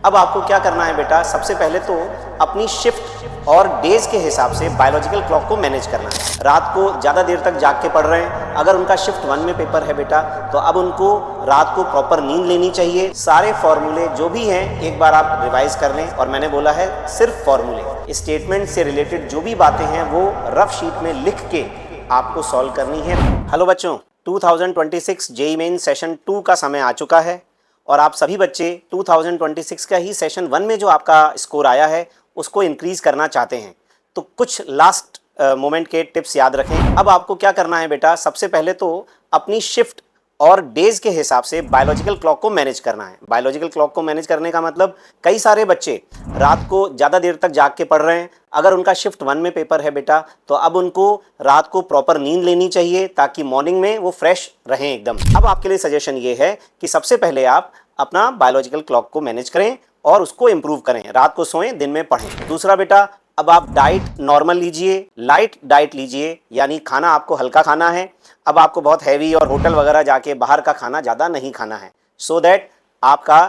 अब आपको क्या करना है बेटा, सबसे पहले तो अपनी शिफ्ट और डेज के हिसाब से बायोलॉजिकल क्लॉक को मैनेज करना है। रात को ज़्यादा देर तक जाग के पढ़ रहे हैं, अगर उनका शिफ्ट 1 में पेपर है बेटा, तो अब उनको रात को प्रॉपर नींद लेनी चाहिए। सारे फॉर्मूले जो भी हैं एक बार आप रिवाइज कर लें, और मैंने बोला है सिर्फ फॉर्मूले, स्टेटमेंट से रिलेटेड जो भी बातें हैं वो रफ शीट में लिख के आपको सॉल्व करनी है। हेलो बच्चों, 2026 जेईई मेन सेशन 2 का समय आ चुका है और आप सभी बच्चे 2026 का ही सेशन 1 में जो आपका स्कोर आया है उसको इंक्रीज करना चाहते हैं। तो कुछ लास्ट मोमेंट के टिप्स याद रखें। अब आपको क्या करना है बेटा, सबसे पहले तो अपनी शिफ्ट और डेज के हिसाब से बायोलॉजिकल क्लॉक को मैनेज करना है। बायोलॉजिकल क्लॉक को मैनेज करने का मतलब, कई सारे बच्चे रात को ज़्यादा देर तक जाग के पढ़ रहे हैं, अगर उनका शिफ्ट 1 में पेपर है बेटा, तो अब उनको रात को प्रॉपर नींद लेनी चाहिए ताकि मॉर्निंग में वो फ्रेश रहें एकदम। अब आपके लिए सजेशन ये है कि सबसे पहले आप अपना बायोलॉजिकल क्लॉक को मैनेज करें और उसको इम्प्रूव करें। रात को सोएं, दिन में पढ़ें। दूसरा बेटा, अब आप डाइट नॉर्मल लीजिए, लाइट डाइट लीजिए, यानी खाना आपको हल्का खाना है। अब आपको बहुत हैवी और होटल वगैरह जाके बाहर का खाना ज़्यादा नहीं खाना है, सो दैट आपका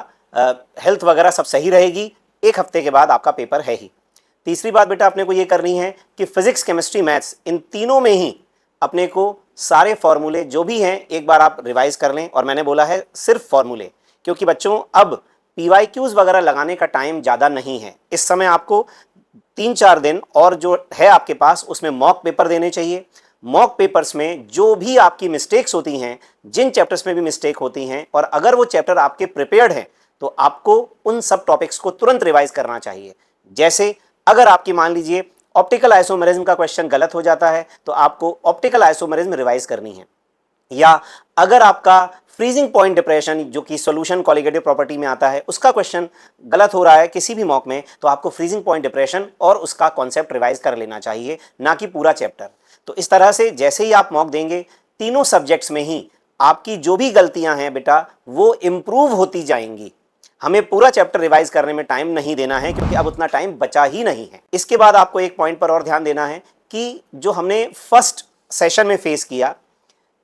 हेल्थ वगैरह सब सही रहेगी। एक हफ्ते के बाद आपका पेपर है ही। तीसरी बात बेटा अपने को ये करनी है कि फिजिक्स, केमिस्ट्री, मैथ्स, इन तीनों में ही अपने को सारे फॉर्मूले जो भी हैं एक बार आप रिवाइज कर लें, और मैंने बोला है सिर्फ फॉर्मूले, क्योंकि बच्चों अब पीवाईक्यूज वगैरह लगाने का टाइम ज़्यादा नहीं है। इस समय आपको 3-4 दिन और जो है आपके पास, उसमें मॉक पेपर देने चाहिए। मॉक पेपर्स में जो भी आपकी मिस्टेक्स होती हैं, जिन चैप्टर्स में भी मिस्टेक होती हैं, और अगर वो चैप्टर आपके प्रिपेयर्ड हैं, तो आपको उन सब टॉपिक्स को तुरंत रिवाइज करना चाहिए। जैसे अगर आपकी मान लीजिए ऑप्टिकल आइसोमेरिज्म का क्वेश्चन गलत हो जाता है, तो आपको ऑप्टिकल आइसोमेरिज्म रिवाइज करनी है। या अगर आपका फ्रीजिंग पॉइंट डिप्रेशन, जो कि सॉल्यूशन कॉलिगेटिव प्रॉपर्टी में आता है, उसका क्वेश्चन गलत हो रहा है किसी भी मॉक में, तो आपको फ्रीजिंग पॉइंट डिप्रेशन और उसका कॉन्सेप्ट रिवाइज कर लेना चाहिए, ना कि पूरा चैप्टर। तो इस तरह से जैसे ही आप मॉक देंगे, तीनों सब्जेक्ट्स में ही आपकी जो भी गलतियां हैं बेटा वो इम्प्रूव होती जाएंगी। हमें पूरा चैप्टर रिवाइज करने में टाइम नहीं देना है, क्योंकि अब उतना टाइम बचा ही नहीं है। इसके बाद आपको एक पॉइंट पर और ध्यान देना है कि जो हमने फर्स्ट सेशन में फेस किया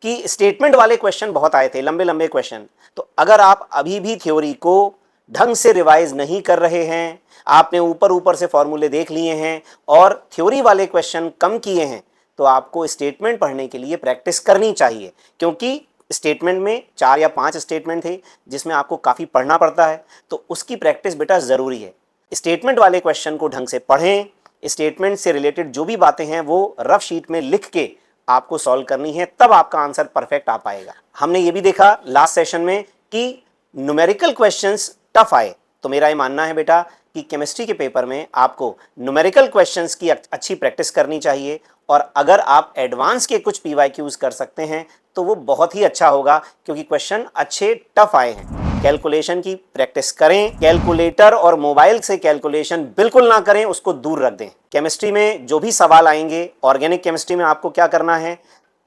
कि स्टेटमेंट वाले क्वेश्चन बहुत आए थे, लंबे लंबे क्वेश्चन। तो अगर आप अभी भी थ्योरी को ढंग से रिवाइज नहीं कर रहे हैं, आपने ऊपर ऊपर से फॉर्मूले देख लिए हैं और थ्योरी वाले क्वेश्चन कम किए हैं, तो आपको स्टेटमेंट पढ़ने के लिए प्रैक्टिस करनी चाहिए। क्योंकि स्टेटमेंट में 4 या 5 स्टेटमेंट थे जिसमें आपको काफ़ी पढ़ना पड़ता है, तो उसकी प्रैक्टिस बेटा ज़रूरी है। स्टेटमेंट वाले क्वेश्चन को ढंग से पढ़ें, स्टेटमेंट से रिलेटेड जो भी बातें हैं वो रफ शीट में लिख के आपको सॉल्व करनी है, तब आपका आंसर परफेक्ट आ पाएगा। हमने ये भी देखा लास्ट सेशन में कि न्यूमेरिकल क्वेश्चंस टफ आए, तो मेरा ये मानना है बेटा कि केमिस्ट्री के पेपर में आपको न्यूमेरिकल क्वेश्चंस की अच्छी प्रैक्टिस करनी चाहिए, और अगर आप एडवांस के कुछ पीवाईक्यूज कर सकते हैं तो वो बहुत ही अच्छा होगा, क्योंकि क्वेश्चन अच्छे टफ आए हैं। कैलकुलेशन की प्रैक्टिस करें, कैलकुलेटर और मोबाइल से कैलकुलेशन बिल्कुल ना करें, उसको दूर रख दें। केमिस्ट्री में जो भी सवाल आएंगे, ऑर्गेनिक केमिस्ट्री में आपको क्या करना है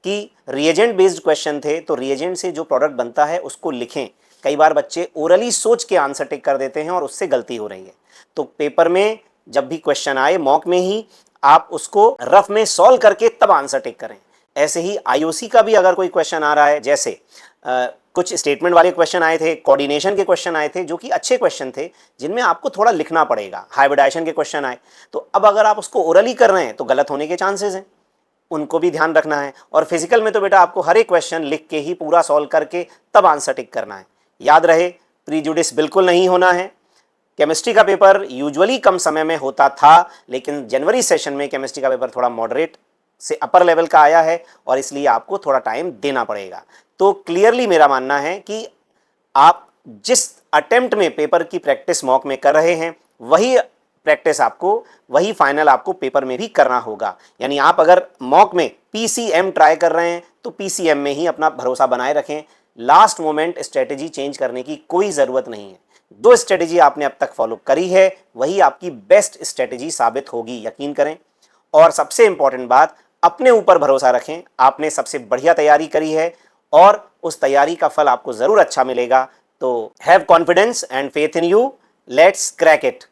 कि रिएजेंट बेस्ड क्वेश्चन थे, तो रिएजेंट से जो प्रोडक्ट बनता है उसको लिखें। कई बार बच्चे ओरली सोच के आंसर टिक कर देते हैं और उससे गलती हो रही है। तो पेपर में जब भी क्वेश्चन आए, मॉक में ही आप उसको रफ में सॉल्व करके तब आंसर टिक करें। ऐसे ही आईओसी का भी अगर कोई क्वेश्चन आ रहा है, जैसे कुछ स्टेटमेंट वाले क्वेश्चन आए थे, कोऑर्डिनेशन के क्वेश्चन आए थे, जो कि अच्छे क्वेश्चन थे जिनमें आपको थोड़ा लिखना पड़ेगा। हाइब्रिडाइजेशन के क्वेश्चन आए, तो अब अगर आप उसको ओरली कर रहे हैं तो गलत होने के चांसेस हैं, उनको भी ध्यान रखना है। और फिजिकल में तो बेटा आपको हर एक क्वेश्चन लिख के ही पूरा सॉल्व करके तब आंसर टिक करना है। याद रहे, प्रीजुडिस बिल्कुल नहीं होना है। केमिस्ट्री का पेपर यूजुअली कम समय में होता था, लेकिन जनवरी सेशन में केमिस्ट्री का पेपर थोड़ा मॉडरेट से अपर लेवल का आया है, और इसलिए आपको थोड़ा टाइम देना पड़ेगा। तो क्लियरली मेरा मानना है कि आप जिस अटेम्प्ट में पेपर की प्रैक्टिस मॉक में कर रहे हैं, वही प्रैक्टिस आपको, वही फाइनल आपको पेपर में भी करना होगा। यानी आप अगर मॉक में पीसीएम ट्राई कर रहे हैं तो पीसीएम में ही अपना भरोसा बनाए रखें। लास्ट मोमेंट स्ट्रेटेजी चेंज करने की कोई ज़रूरत नहीं है। जो स्ट्रेटेजी आपने अब तक फॉलो करी है वही आपकी बेस्ट स्ट्रेटेजी साबित होगी, यकीन करें। और सबसे इंपॉर्टेंट बात, अपने ऊपर भरोसा रखें। आपने सबसे बढ़िया तैयारी करी है और उस तैयारी का फल आपको ज़रूर अच्छा मिलेगा। तो have confidence and faith in you, let's crack it.